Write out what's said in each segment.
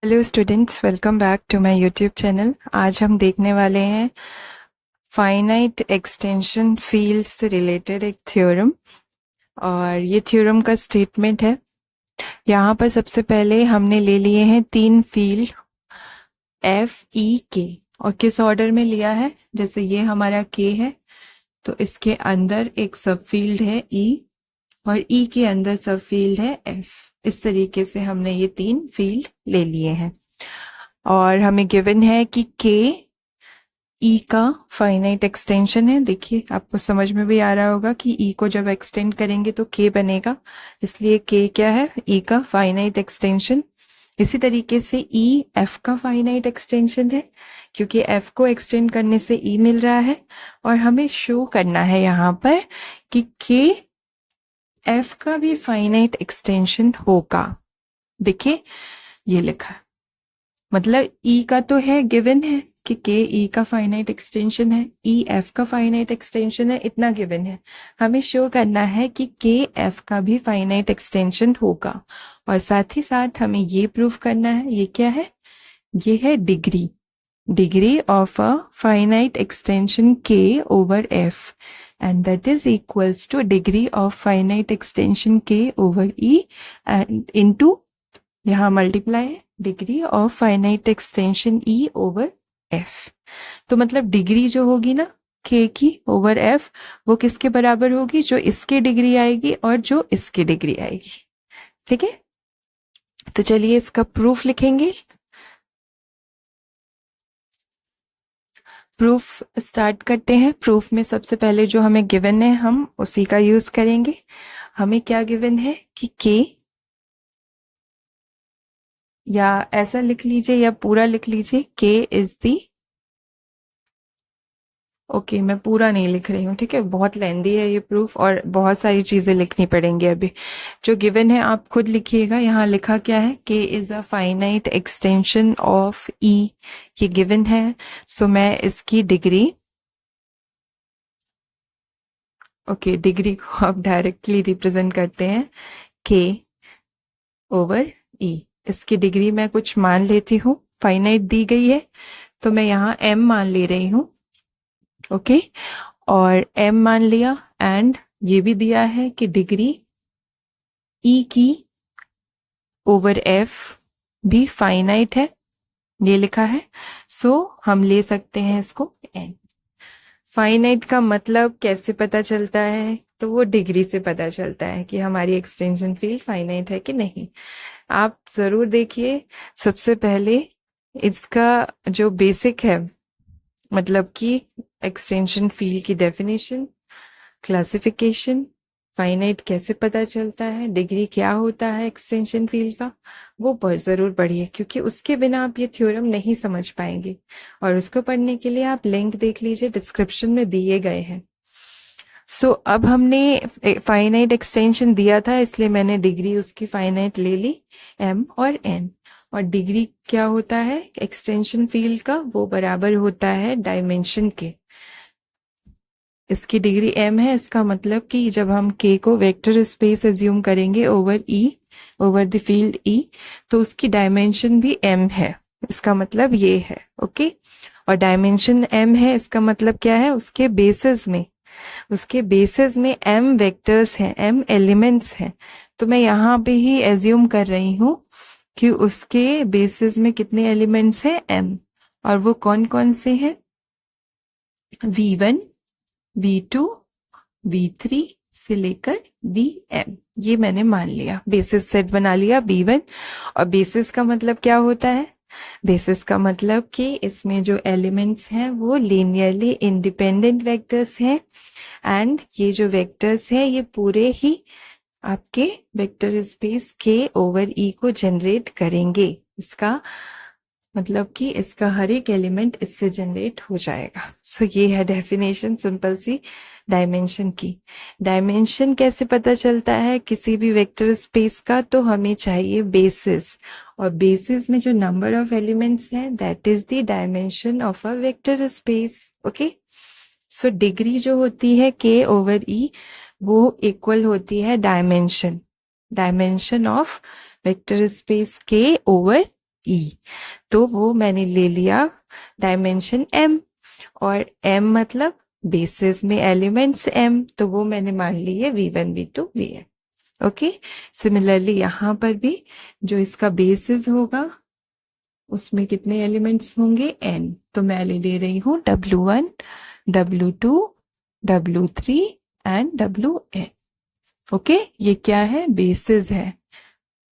Hello students, welcome back to my YouTube channel. आज हम देखने वाले हैं फाइनाइट एक्सटेंशन फील्ड से रिलेटेड एक थ्योरम। और ये थ्योरम का स्टेटमेंट है। यहाँ पर सबसे पहले हमने ले लिए हैं तीन फील्ड एफ ई के, और किस ऑर्डर में लिया है। जैसे ये हमारा के है तो इसके अंदर एक सब फील्ड है ई, और ई के अंदर सब फील्ड है एफ। इस तरीके से हमने ये तीन फील्ड ले लिए हैं। और हमें गिवन है कि के ई का फाइनाइट एक्सटेंशन है। देखिए, आपको समझ में भी आ रहा होगा कि ई को जब एक्सटेंड करेंगे तो के बनेगा, इसलिए के क्या है, ई का फाइनाइट एक्सटेंशन। इसी तरीके से ई एफ का फाइनाइट एक्सटेंशन है, क्योंकि एफ को एक्सटेंड करने से ई मिल रहा है। और हमें शो करना है यहाँ पर कि के एफ का भी फाइनाइट एक्सटेंशन होगा। देखिए, ये लिखा है, मतलब ई का तो है, गिवन है कि के ई का फाइनाइट एक्सटेंशन है, ई एफ का फाइनाइट एक्सटेंशन है, इतना गिवन है। हमें शो करना है कि के एफ का भी फाइनाइट एक्सटेंशन होगा। और साथ ही साथ हमें ये प्रूव करना है, ये क्या है, ये है degree, degree of a finite extension K over F, and that is equals to degree of finite extension k over e and into, यहाँ मल्टीप्लाई है, degree of finite extension E over F. तो मतलब degree जो होगी ना के की over F, वो किसके बराबर होगी, जो इसकी डिग्री आएगी और जो इसकी डिग्री आएगी। ठीक है, तो चलिए इसका प्रूफ लिखेंगे। प्रूफ स्टार्ट करते हैं। प्रूफ में सबसे पहले जो हमें गिवन है हम उसी का यूज करेंगे। हमें क्या गिवन है कि के, या ऐसा लिख लीजिए या पूरा लिख लीजिए, के इज दी, ओके मैं पूरा नहीं लिख रही हूँ, ठीक है, बहुत लेंदी है ये प्रूफ और बहुत सारी चीजें लिखनी पड़ेंगी। अभी जो गिवन है आप खुद लिखिएगा। यहाँ लिखा क्या है, K is a finite extension of E, ये गिवन है। सो मैं इसकी डिग्री, ओके डिग्री को आप डायरेक्टली रिप्रेजेंट करते हैं के ओवर ई। इसकी डिग्री मैं कुछ मान लेती हूँ, फाइनाइट दी गई है तो मैं यहाँ एम मान ले रही हूँ। ओके, और एम मान लिया, एंड ये भी दिया है कि डिग्री ई की ओवर एफ भी फाइनाइट है, ये लिखा है। सो हम ले सकते हैं इसको एन। फाइनाइट का मतलब कैसे पता चलता है, तो वो डिग्री से पता चलता है कि हमारी एक्सटेंशन फील्ड फाइनाइट है कि नहीं। आप जरूर देखिए, सबसे पहले इसका जो बेसिक है, मतलब कि एक्सटेंशन फील्ड की डेफिनेशन, क्लासिफिकेशन, फाइनाइट कैसे पता चलता है, डिग्री क्या होता है एक्सटेंशन फील्ड का, वो पर जरूर पढ़िए, क्योंकि उसके बिना आप ये थ्योरम नहीं समझ पाएंगे। और उसको पढ़ने के लिए आप लिंक देख लीजिए, डिस्क्रिप्शन में दिए गए हैं। सो अब हमने फाइनाइट एक्सटेंशन दिया था, इसलिए मैंने डिग्री उसकी फाइनाइट ले ली, एम और एन। और डिग्री क्या होता है एक्सटेंशन फील्ड का, वो बराबर होता है डायमेंशन के। इसकी डिग्री एम है, इसका मतलब कि जब हम के को वेक्टर स्पेस एज्यूम करेंगे over E, over the field E, तो उसकी डायमेंशन भी एम है। इसका मतलब ये है, ओके। और डायमेंशन एम है, इसका मतलब क्या है, उसके बेसिस में, उसके बेसिस में एम वेक्टर्स हैं, एम एलिमेंट्स हैं। तो मैं यहाँ पे ही एज्यूम कर रही हूँ कि उसके बेसिस में कितने एलिमेंट्स हैं, एम। और वो कौन कौन से हैं, V1, V2, V3 से लेकर Vm, ये मैंने मान लिया, बेसिस सेट बना लिया B1। और बेसिस का मतलब क्या होता है, बेसिस का मतलब कि इसमें जो एलिमेंट्स हैं वो लीनियरली इंडिपेंडेंट वेक्टर्स हैं, एंड ये जो वेक्टर्स हैं ये पूरे ही आपके वेक्टर स्पेस के ओवर ई को जनरेट करेंगे। इसका मतलब कि इसका हर एक एलिमेंट इससे जनरेट हो जाएगा। सो ये है डेफिनेशन सिंपल सी डायमेंशन की। डायमेंशन कैसे पता चलता है किसी भी वेक्टर स्पेस का, तो हमें चाहिए बेसिस, और बेसिस में जो नंबर ऑफ एलिमेंट्स हैं that is the dimension of a vector space. Okay, so degree जो होती है के ओवर ई, वो इक्वल होती है dimension, dimension of vector space के ओवर ई, तो वो मैंने ले लिया डायमेंशन m, और m मतलब बेसिस में एलिमेंट्स m, तो वो मैंने मान ली है v1 v2 vn। Okay, similarly यहाँ पर भी जो इसका बेसिस होगा उसमें कितने एलिमेंट्स होंगे n, तो मैं ले रही हूँ w1 w2 w3 and wn। Okay, ये क्या है, बेसिस है।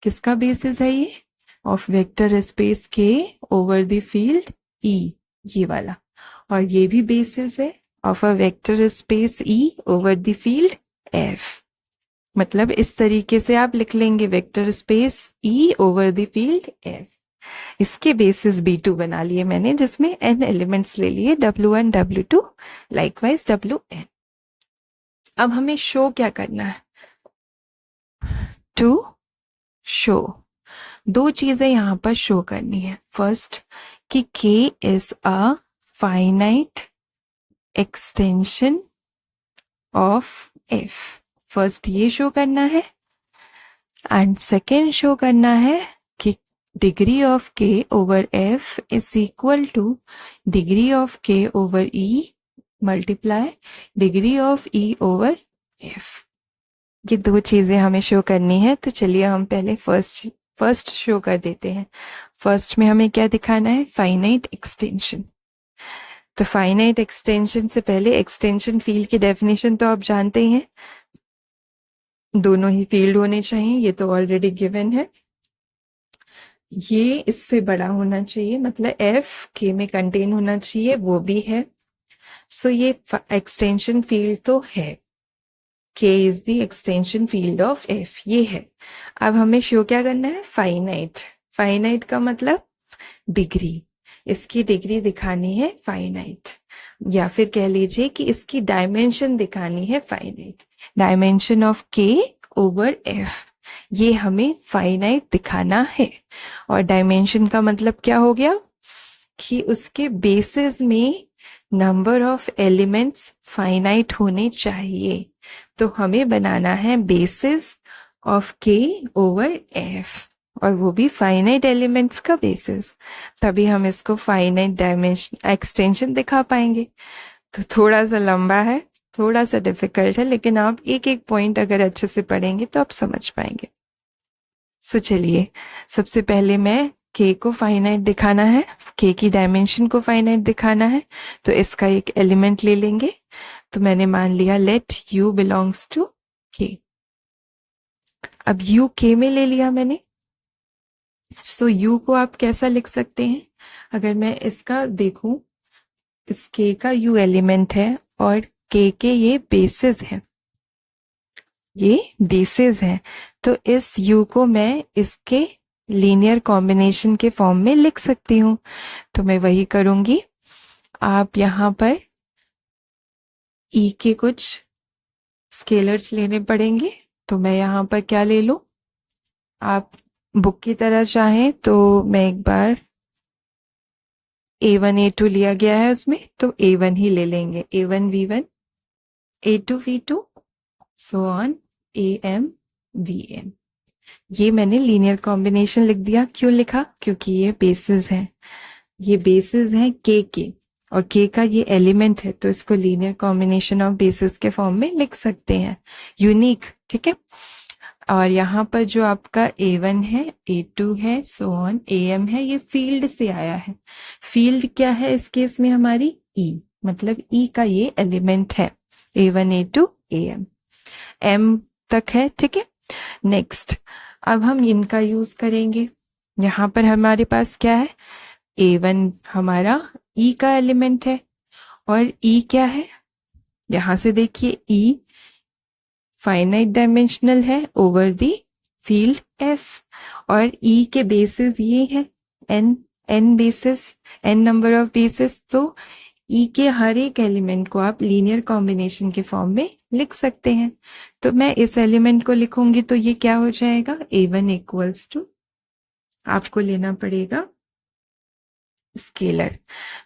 किसका बेसिस है ये, ऑफ वेक्टर स्पेस के ओवर द फील्ड ई, ये वाला, और ये भी बेसिस है of a vector space E over the field F. मतलब इस तरीके से आप लिख लेंगे, vector space E over the field F. इसके बेसिस B2 बना लिए मैंने, जिसमें n एलिमेंट्स ले लिए, W1 W2 लाइकवाइज WN। अब हमें शो क्या करना है, टू शो दो चीजें यहां पर शो करनी है। फर्स्ट कि K is a finite extension of F, first ये शो करना है, एंड सेकेंड शो करना है कि degree of K over F is equal two degree of K over E multiply degree of E over F। ये दो चीजें हमें शो करनी है, तो चलिए हम पहले फर्स्ट शो कर देते हैं। फर्स्ट में हमें क्या दिखाना है, फाइनाइट एक्सटेंशन। तो फाइनाइट एक्सटेंशन से पहले एक्सटेंशन फील्ड की डेफिनेशन तो आप जानते ही हैं, दोनों ही फील्ड होने चाहिए, ये तो ऑलरेडी गिवन है। ये इससे बड़ा होना चाहिए, मतलब F K में कंटेन होना चाहिए, वो भी है। सो ये एक्सटेंशन फील्ड तो है, K is the extension field of F, ये है। अब हमें शो क्या करना है, फाइनाइट। फाइनाइट का मतलब डिग्री, इसकी डिग्री दिखानी है फाइनाइट, या फिर कह लीजिए कि इसकी डायमेंशन दिखानी है finite. Dimension of K over F, ये हमें फाइनाइट दिखाना है। और डायमेंशन का मतलब क्या हो गया कि उसके बेसिस में नंबर ऑफ एलिमेंट्स फाइनाइट होने चाहिए। तो हमें बनाना है basis of K over F, और वो भी फाइनाइट एलिमेंट्स का बेसिस, तभी हम इसको फाइनाइट डायमेंशन एक्सटेंशन दिखा पाएंगे। तो थोड़ा सा लंबा है, थोड़ा सा डिफिकल्ट है, लेकिन आप एक एक पॉइंट अगर अच्छे से पढ़ेंगे तो आप समझ पाएंगे। सो चलिए, सबसे पहले मैं K को फाइनाइट दिखाना है, K की डायमेंशन को फाइनाइट दिखाना है, तो इसका एक एलिमेंट ले लेंगे। तो मैंने मान लिया let U belongs to K। अब U K में ले लिया मैंने, सो U को आप कैसा लिख सकते हैं, अगर मैं इसका देखूं, इस K का U एलिमेंट है और K के ये बेसिस है, ये बेसिस है, तो इस U को मैं इसके लीनियर कॉम्बिनेशन के फॉर्म में लिख सकती हूँ। तो मैं वही करूंगी। आप यहाँ पर E के कुछ स्केलर्स लेने पड़ेंगे, तो मैं यहाँ पर क्या ले लूं, आप बुक की तरह चाहें तो मैं एक बार A1 A2 लिया गया है उसमें, तो A1 ही ले लेंगे, A1 V1 A2 V2 so on AM VM। ये मैंने लीनियर कॉम्बिनेशन लिख दिया। क्यों लिखा, क्योंकि ये बेसिस है, ये बेसिस है K के, और K का ये एलिमेंट है, तो इसको लीनियर कॉम्बिनेशन ऑफ बेसिस के फॉर्म में लिख सकते हैं, यूनिक, ठीक है। और यहाँ पर जो आपका A1 है, A2 है, सो ऑन AM है, ये फील्ड से आया है। फील्ड क्या है इस केस में हमारी, E, मतलब E का ये एलिमेंट है, A1 A2 AM, M तक है, ठीक है। नेक्स्ट, अब हम इनका यूज करेंगे। यहाँ पर हमारे पास क्या है, A1 हमारा E का एलिमेंट है, और E क्या है, यहां से देखिए E फाइनाइट डायमेंशनल है ओवर द फील्ड F, और E के बेसिस ये है n basis, n number of basis, तो E के हर एक एलिमेंट को आप लीनियर कॉम्बिनेशन के फॉर्म में लिख सकते हैं। तो मैं इस एलिमेंट को लिखूंगी, तो ये क्या हो जाएगा, A1 इक्वल्स टू, आपको लेना पड़ेगा स्केलर,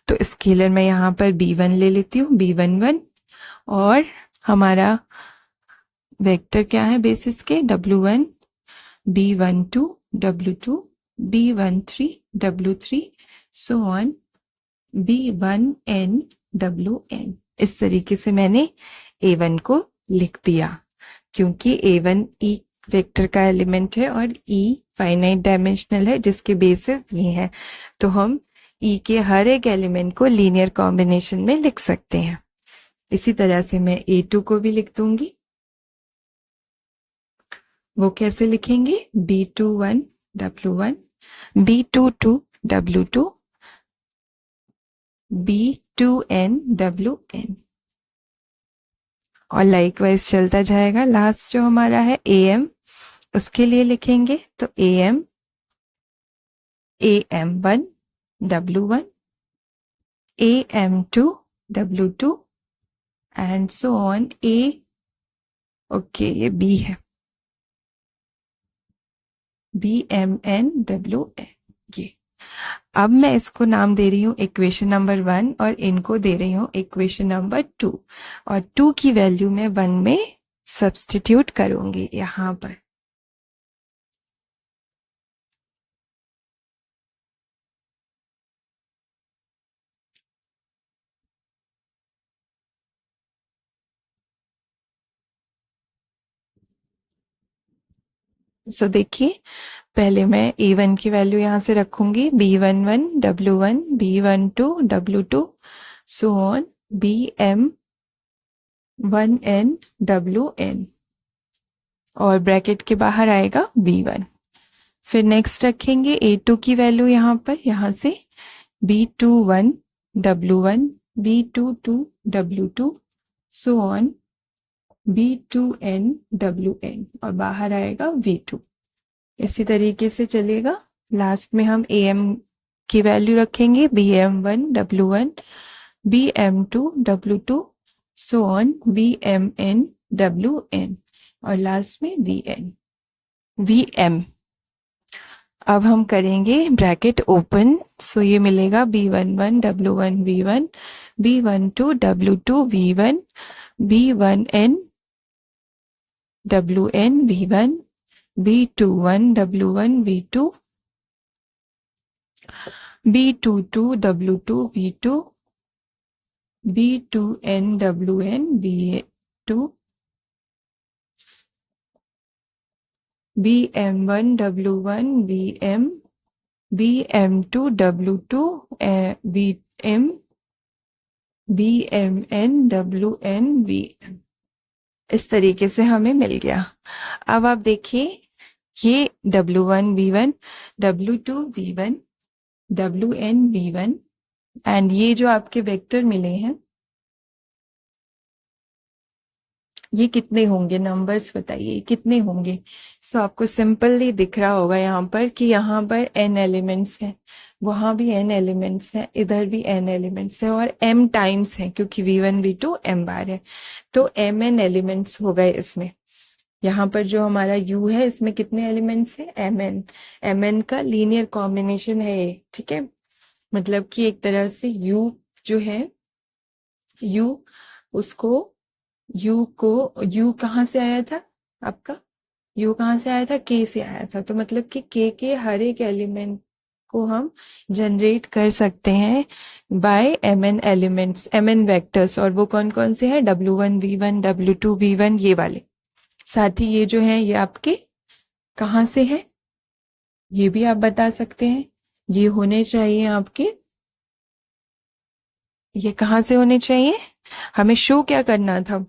तो स्केलर मैं यहाँ पर B1 ले लेती हूँ, B11, और हमारा वेक्टर क्या है बेसिस के, W1 B12 W2 B13 W3 so on B1N WN। इस तरीके से मैंने A1 को लिख दिया, क्योंकि A1 E वेक्टर का एलिमेंट है और E फाइनाइट डायमेंशनल है, जिसके बेसिस ये हैं, तो हम E के हर एक एलिमेंट को लीनियर कॉम्बिनेशन में लिख सकते हैं। इसी तरह से मैं A2 को भी लिख दूंगी। वो कैसे लिखेंगे? B21 W1 B22 W2 B2N WN, और लाइकवाइज चलता जाएगा। लास्ट जो हमारा है AM, उसके लिए लिखेंगे तो AM AM1 W1 AM2 W2 and so on A। Okay, ये B है, BMN WN। ये अब मैं इसको नाम दे रही हूँ इक्वेशन नंबर 1 और इनको दे रही हूँ इक्वेशन नंबर 2, और 2 की वैल्यू मैं 1 में सब्स्टिट्यूट करूंगी यहाँ पर। सो देखिए, पहले मैं A1 की वैल्यू यहाँ से रखूंगी, B11 W1 B12 W2 so on BM1N WN, और ब्रैकेट के बाहर आएगा B1। फिर नेक्स्ट रखेंगे A2 की वैल्यू यहाँ पर, यहाँ से B21 W1 B22 W2 so on B2N WN, और बाहर आएगा V2। इसी तरीके से चलेगा। लास्ट में हम AM की वैल्यू रखेंगे, BM1 W1 BM2 W2 so on BMN WN, और लास्ट में VM। अब हम करेंगे ब्रैकेट ओपन, सो ये मिलेगा B11 W1 V1 B12 W2 V1 B1N WN V1 B21 W1 V2 B22 W2 V2 B2N WN V2 BM1 W1 VM BM2 W2 VM BMN WN VM। इस तरीके से हमें मिल गया। अब आप देखिए, ये W1 V1 W2 V1 WN V1 and ये जो आपके वेक्टर मिले हैं, ये कितने होंगे? नंबर्स बताइए कितने होंगे। सो आपको सिंपली दिख रहा होगा यहाँ पर कि यहाँ पर n एलिमेंट्स हैं, वहां भी n एलिमेंट्स हैं, इधर भी n एलिमेंट्स हैं, और m टाइम्स हैं, क्योंकि V1 V2 m बार है, तो mn एलिमेंट्स हो गए इसमें। यहाँ पर जो हमारा U है, इसमें कितने एलिमेंट्स हैं? mn का लीनियर कॉम्बिनेशन है ये, ठीक है। मतलब कि एक तरह से U जो है, U उसको U कहाँ से आया था आपका? U कहाँ से आया था? K से आया था, तो मतलब कि K के हर एक एलिमेंट को हम जनरेट कर सकते हैं by mn elements, mn vectors, और वो कौन कौन से हैं? W1 V1 W2 V1, ये वाले। साथ ही ये जो है, ये आपके कहाँ से है, ये भी आप बता सकते हैं। ये होने चाहिए आपके, ये कहाँ से होने चाहिए? हमें शो क्या करना था?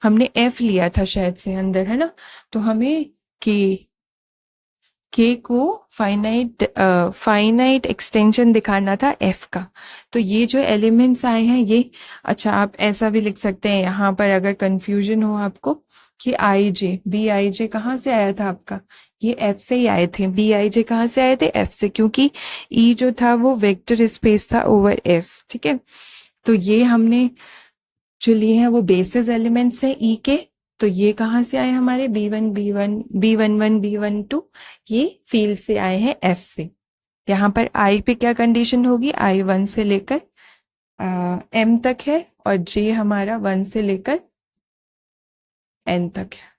हमने F लिया था शायद से अंदर, है ना, तो हमें K को फाइनाइट एक्सटेंशन दिखाना था F का। तो ये जो एलिमेंट्स आए हैं ये, अच्छा आप ऐसा भी लिख सकते हैं यहाँ पर, अगर कंफ्यूजन हो आपको, कि BIJ कहाँ से आया था आपका? ये F से ही आए थे। BIJ कहाँ से आए थे? F से, क्योंकि E जो था वो वेक्टर स्पेस था ओवर F, ठीक है। तो ये हमने जो लिए हैं वो बेसिस एलिमेंट्स हैं E के, तो ये कहाँ से आए हमारे? B11 B12, ये फील्ड से आए हैं F से। यहाँ पर I पे क्या कंडीशन होगी? I 1 से लेकर M तक है, और J हमारा 1 से लेकर N तक है।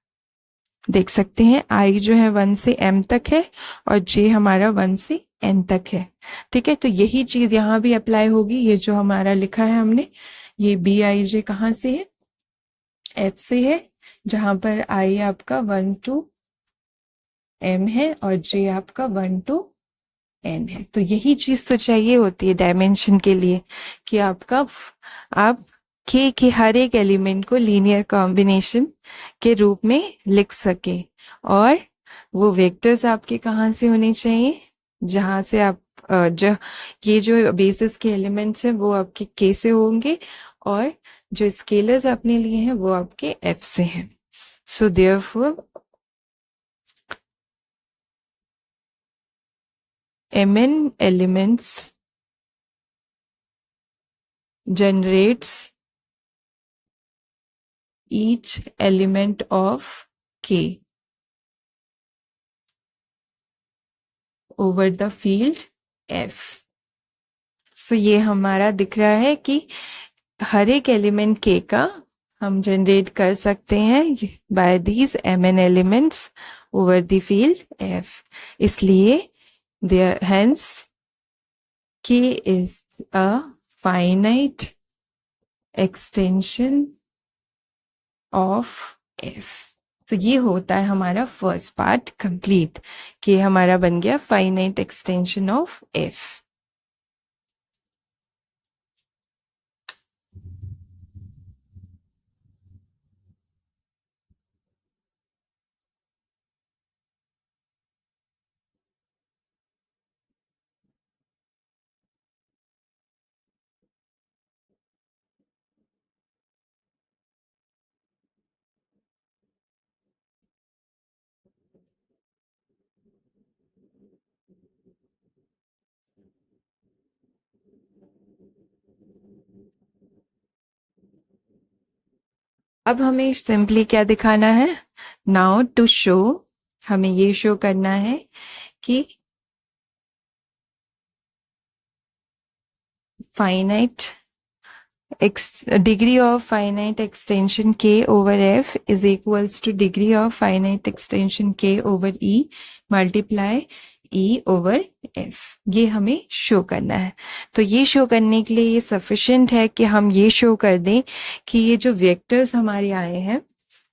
देख सकते हैं आई जो है 1 से m तक है और जे हमारा 1 से n तक है। ठीक है, तो यही चीज यहाँ भी अप्लाई होगी। ये जो हमारा लिखा है हमने, ये बी आई जे कहाँ से है, एफ से है, जहां पर आई आपका 1 टू m है और जे आपका 1 टू n है। तो यही चीज तो चाहिए होती है डायमेंशन के लिए, कि आपका आप के हर एक एलिमेंट को लीनियर कॉम्बिनेशन के रूप में लिख सके। और वो वेक्टर्स आपके कहाँ से होने चाहिए, जहां से आप जो ये जो बेसिस के एलिमेंट्स हैं वो आपके के से होंगे और जो स्केलर्स आपने लिए हैं वो आपके एफ से हैं। So therefore mn elements generates each element of k over the field f। सो ये हमारा दिख रहा है कि हर एक एलिमेंट k का हम जनरेट कर सकते हैं by these mn elements over the field f। इसलिए there hence k is a finite extension of f। तो ये होता है हमारा फर्स्ट पार्ट कंप्लीट, कि हमारा बन गया फाइनाइट एक्सटेंशन ऑफ f। अब हमें सिंपली क्या दिखाना है, नाउ टू शो, हमें ये शो करना है कि finite degree of finite extension k over f is equals to degree of finite extension k over e multiply e over f। ये हमें शो करना है। तो ये शो करने के लिए ये सफिशिएंट है कि हम ये शो कर दें कि ये जो वेक्टर्स हमारे आए हैं,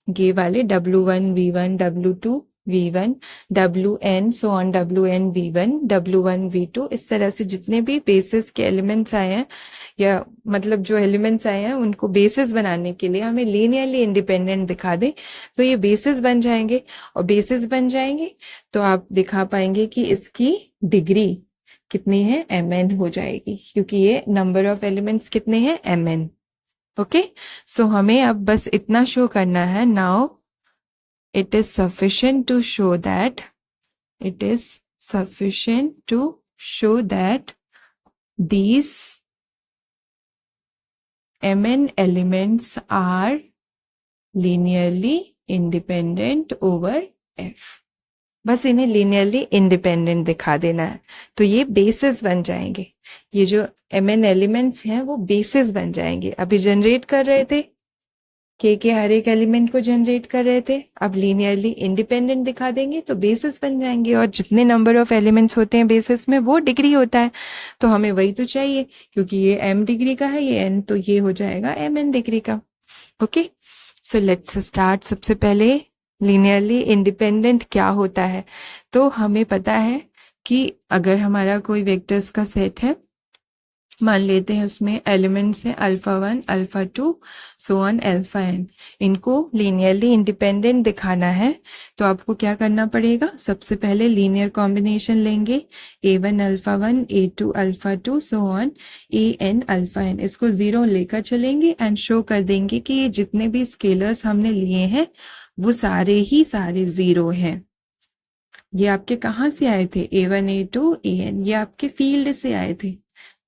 ये वाले w1 v1 w2 v1 wn so on wn v1 w1 v2, इस तरह से जितने भी बेसिस के एलिमेंट्स आए हैं, या मतलब जो एलिमेंट्स आए हैं उनको बेसिस बनाने के लिए हमें लीनियरली इंडिपेंडेंट दिखा दें, तो ये बेसिस बन जाएंगे। और बेसिस बन जाएंगे तो आप दिखा पाएंगे कि इसकी डिग्री कितनी है, mn हो जाएगी, क्योंकि ये नंबर ऑफ एलिमेंट्स कितने हैं, mn। ओके, सो हमें अब बस इतना शो करना है, now it is sufficient to show that these mn elements are linearly independent over f। बस इन्हें लीनियरली इंडिपेंडेंट दिखा देना है, तो ये बेसिस बन जाएंगे। ये जो mn एलिमेंट्स हैं वो बेसिस बन जाएंगे। अभी जनरेट कर रहे थे, के हर एक एलिमेंट को जनरेट कर रहे थे, अब लीनियरली इंडिपेंडेंट दिखा देंगे तो बेसिस बन जाएंगे। और जितने नंबर ऑफ एलिमेंट्स होते हैं बेसिस में वो डिग्री होता है, तो हमें वही तो चाहिए, क्योंकि ये m डिग्री का है, ये n, तो ये हो जाएगा mn डिग्री का। Okay, so let's start. सबसे पहले लीनियरली इंडिपेंडेंट क्या होता है, तो हमें पता है कि अगर हमारा कोई वेक्टर्स का सेट है, मान लेते हैं उसमें एलिमेंट्स हैं alpha 1 alpha 2 so on alpha n, इनको लीनियरली इंडिपेंडेंट दिखाना है तो आपको क्या करना पड़ेगा, सबसे पहले लीनियर कॉम्बिनेशन लेंगे, a1 alpha 1 a2 alpha 2 so on an alpha n, इसको 0 लेकर चलेंगे एंड शो कर देंगे कि ये जितने भी स्केलर्स हमने लिए हैं वो सारे ही सारे 0 हैं। ये आपके कहाँ से आए थे, a1 a2 an, ये आपके फील्ड से आए थे,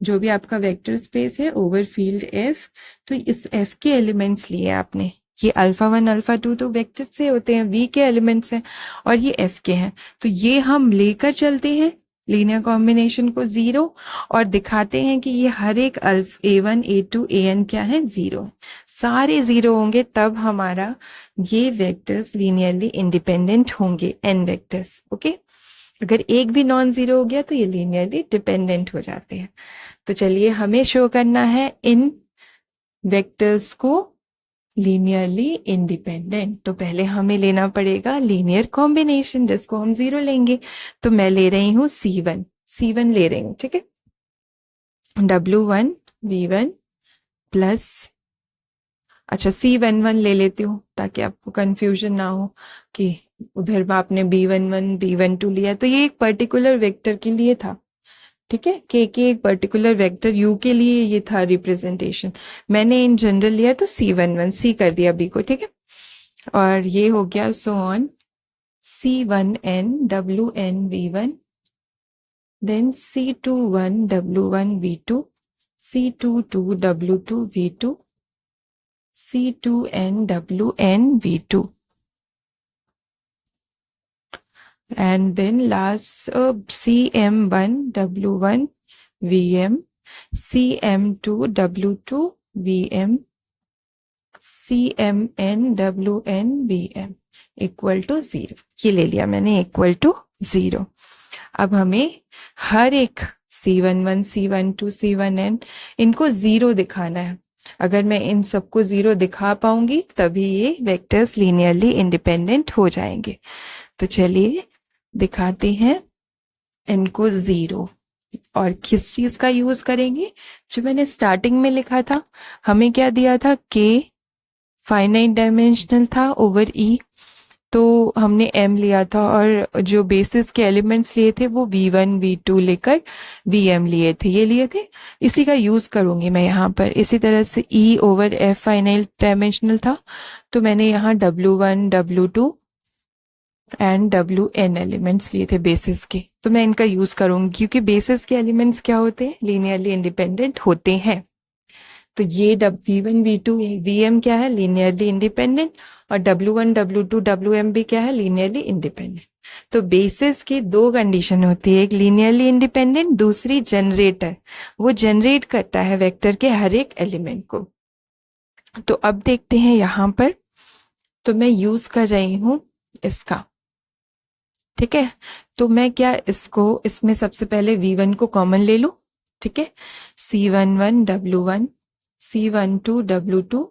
जो भी आपका वेक्टर स्पेस है ओवर फील्ड एफ, तो इस एफ के एलिमेंट्स लिए आपने। ये अल्फा 1 अल्फा 2 तो वेक्टर से होते हैं, वी के एलिमेंट्स हैं, और ये एफ के हैं, तो ये हम लेकर चलते हैं लीनियर कॉम्बिनेशन को 0 और दिखाते हैं कि ये हर एक a1 a2 an क्या है, 0। सारे जीरो होंगे तब हमारा ये वेक्टर्स लीनियरली इंडिपेंडेंट होंगे, n वेक्टर्स। ओके, अगर एक भी नॉन जीरो हो गया तो ये लीनियरली डिपेंडेंट हो जाते हैं। तो चलिए हमें शो करना है इन वेक्टर्स को लीनियरली इंडिपेंडेंट। तो पहले हमें लेना पड़ेगा लीनियर कॉम्बिनेशन जिसको हम जीरो लेंगे। तो मैं ले रही हूँ C1 ले रही हूँ, ठीक है। W1 V1 प्लस, अच्छा C11 ले लेती हूँ ताकि आपको कंफ्यूजन ना हो कि उधर आपने B11 B12 लिया। तो ये एक पर्टिकुलर वेक्टर के लिए था, ठीक है। के एक पर्टिकुलर वेक्टर यू के लिए ये था रिप्रेजेंटेशन। मैंने इन जनरल लिया तो C11 C कर दिया B को, ठीक है। और ये हो गया so on C1n W1 V1 then C21 W1 V2 C22 W2 V2 C2n Wn V2 and then last CM1 W1 Vm CM2 W2 Vm CMn Wn Vm equal to 0। ये ले लिया मैंने इक्वल टू 0। अब हमें हर एक C11 C12 C1n इनको 0 दिखाना है। अगर मैं इन सबको 0 दिखा पाऊंगी तभी ये वेक्टर्स लीनियरली इंडिपेंडेंट हो जाएंगे। तो चलिए दिखाते हैं इनको 0। और किस चीज का यूज करेंगे, जो मैंने स्टार्टिंग में लिखा था। हमें क्या दिया था, K फाइनाइट डायमेंशनल था ओवर E, तो हमने M लिया था और जो बेसिस के एलिमेंट्स लिए थे वो V1 V2 लेकर Vm लिए थे, ये लिए थे। इसी का यूज करूंगी मैं यहाँ पर। इसी तरह से E over F finite dimensional था, तो मैंने यहाँ W1 W2 and Wn elements लिए थे बेसिस के। तो मैं इनका यूज करूंगी क्योंकि बेसिस के एलिमेंट्स क्या होते हैं, लीनियरली इंडिपेंडेंट होते हैं। तो ये V1 V2 Vm क्या है, लीनियरली इंडिपेंडेंट, और W1 W2 Wm भी क्या है, लीनियरली इंडिपेंडेंट। तो बेसिस की दो कंडीशन होती है, एक लीनियरली इंडिपेंडेंट, दूसरी जनरेटर, वो जनरेट करता है वेक्टर के हर एक एलिमेंट को। तो अब देखते हैं यहां पर, तो मैं यूज कर रही हूं इसका, ठीक है। तो मैं क्या इसको, इसमें सबसे पहले V1 को कॉमन ले लूं, ठीक है। C11 W1 C12 W2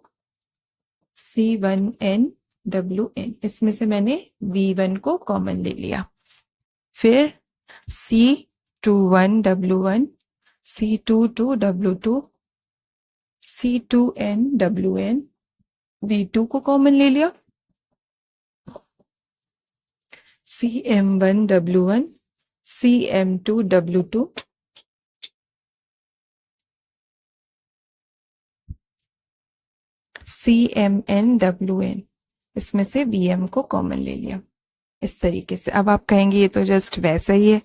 C1n Wn, इसमें से मैंने V1 को कॉमन ले लिया। फिर C21 W1 C22 W2 C2n Wn V2 को कॉमन ले लिया। CM1 W1 CM2 W2 CMn Wn, इसमें से Vm को कॉमन ले लिया। इस तरीके से अब आप कहेंगे ये तो जस्ट वैसा ही है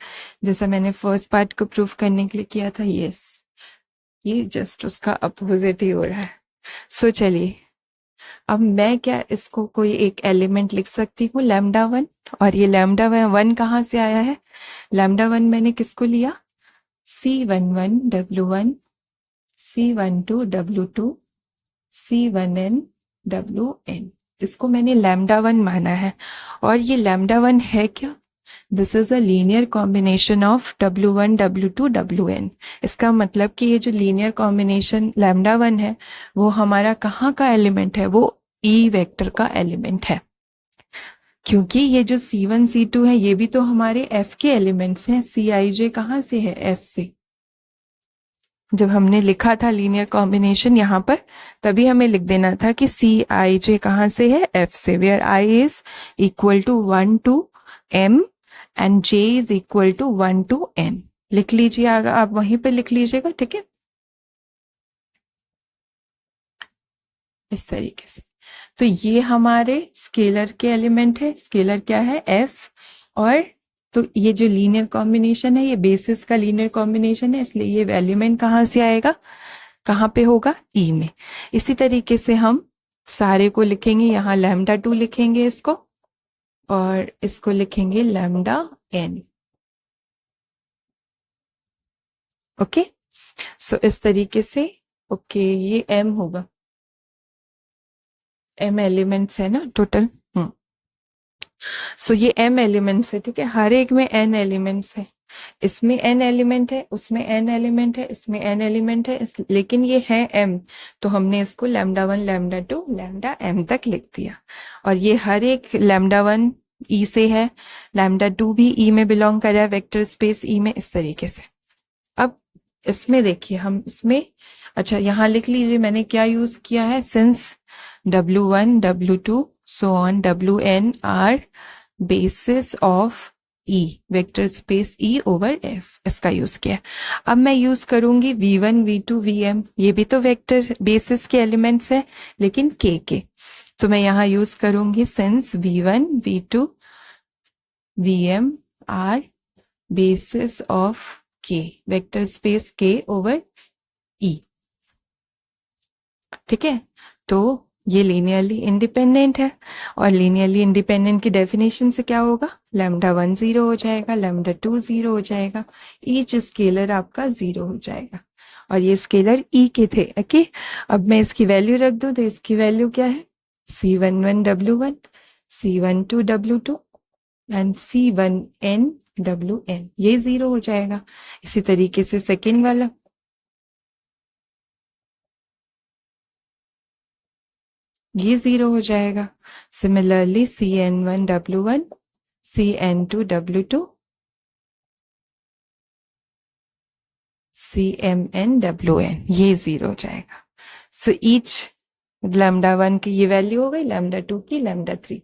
जैसा मैंने फर्स्ट पार्ट को प्रूफ करने के लिए किया था। यस, ये जस्ट उसका अपोजिट ही हो रहा है। सो चलिए अब मैं क्या इसको कोई एक एलिमेंट लिख सकती हूँ λ1, और ये λ1 कहाँ से आया है, λ1 मैंने किसको लिया, C11 W1 C12 W2 C1n Wn, इसको मैंने λ1 माना है। और ये λ1 है क्या, this is a linear combination of W1 W2 Wn। इसका मतलब कि ये जो लीनियर कॉम्बिनेशन λ1 है वो हमारा कहाँ का एलिमेंट है, वो E वेक्टर का एलिमेंट है। क्योंकि ये जो C1 C2 है ये भी तो हमारे F के एलिमेंट्स हैं। Cij कहाँ से है, F से। जब हमने लिखा था लीनियर कॉम्बिनेशन यहाँ पर, तभी हमें लिख देना था कि Cij कहाँ से है, F से, where I is equal to 1 to M and J is equal to 1 to N। लिख लीजिए, आप वहीं पे लिख लीजिएगा, ठीक है, इस तरीके से। तो ये हमारे स्केलर के एलिमेंट है। स्केलर क्या है, F, और तो ये जो लीनियर कॉम्बिनेशन है ये बेसिस का लीनियर कॉम्बिनेशन है, इसलिए ये एलिमेंट कहाँ से आएगा, कहाँ पे होगा, E में। इसी तरीके से हम सारे को लिखेंगे, यहाँ λ2 लिखेंगे इसको, और इसको लिखेंगे λn। ओके, सो इस तरीके से, ओके, ये M होगा। m एलिमेंट्स है ना टोटल। सो ये m एलिमेंट्स है, ठीक है, हर एक में n एलिमेंट्स है, इसमें n एलिमेंट है, उसमें n एलिमेंट है, इसमें n एलिमेंट है, लेकिन ये है m, तो हमने इसको लैम्डा 1 लैम्डा 2 लैम्डा m तक लिख दिया। और ये हर एक लैम्डा 1 e से है, लैम्डा 2 भी e में बिलोंग कर रहा है, वेक्टर स्पेस e में, इस तरीके से। अब इसमें देखिए हम इसमें, अच्छा यहाँ लिख लीजिए मैंने क्या यूज किया है, since w1 w2 so on wn are basis of E, vector space E over F, इसका यूज किया। अब मैं यूज करूंगी V1 V2 Vm, ये भी तो वेक्टर बेसिस के एलिमेंट्स है लेकिन K के, तो मैं यहाँ यूज करूंगी since V1 V2 Vm are basis of K, vector space K over E, ठीक है। तो ये लीनियरली इंडिपेंडेंट है, और लीनियरली इंडिपेंडेंट की डेफिनेशन से क्या होगा, लैम्डा 1 0 हो जाएगा, लैम्डा 2 0 हो जाएगा, ईच स्केलर आपका 0 हो जाएगा, और ये स्केलर ई के थे। ओके, अब मैं इसकी वैल्यू रख दूं, तो इसकी वैल्यू क्या है, C11 W1, C12 W2 and C1n WN, ये 0 हो जाएगा। इसी तरीके से सेकेंड वाला, ये 0 हो जाएगा। Similarly CN1 W1, CN2 W2, CMN WN, ये 0 हो जाएगा। सो ईच लैम्डा 1 की ये वैल्यू हो गई, लैम्डा 2 की, लैम्डा 3,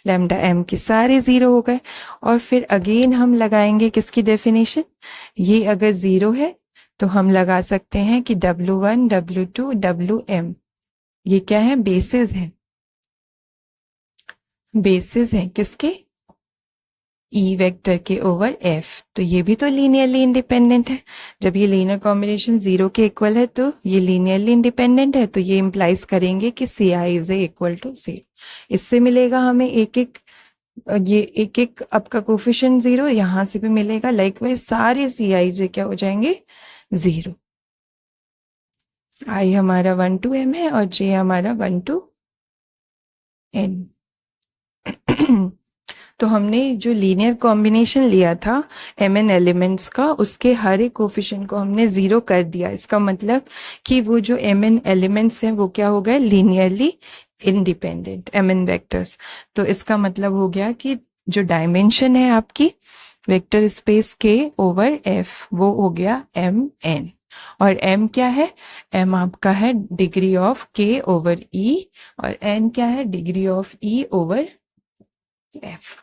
लैम्डा m के सारे 0 हो गए। और फिर अगेन हम लगाएंगे किसकी डेफिनेशन, ये अगर 0 है तो हम लगा सकते हैं कि W1 W2 WM, ये क्या है, बेसिस है, बेसिस है किसके, ई वेक्टर के ओवर एफ, तो ये भी तो लीनियरली इंडिपेंडेंट है। जब ये लीनियर कॉम्बिनेशन 0 के इक्वल है तो ये लीनियरली इंडिपेंडेंट है, तो ये इंप्लाइज करेंगे कि सी आई इज इक्वल टू 0। इससे मिलेगा हमें एक एक, ये एक एक आपका कोफिशिएंट 0, यहां से भी मिलेगा, लाइकवाइज सारे सी आई जे क्या हो जाएंगे, 0। आई हमारा 1 to m है और जे हमारा 1 to n। तो हमने जो लीनियर कॉम्बिनेशन लिया था mn एलिमेंट्स का, उसके हर एक कोफिशिएंट को हमने 0 कर दिया। इसका मतलब कि वो जो mn एलिमेंट्स हैं वो क्या हो गए, लीनियरली इंडिपेंडेंट mn वेक्टर्स। तो इसका मतलब हो गया कि जो डायमेंशन है आपकी वेक्टर स्पेस के ओवर f, वो हो गया mn। और m क्या है, m आपका है degree of k over e, और n क्या है, degree of e over f।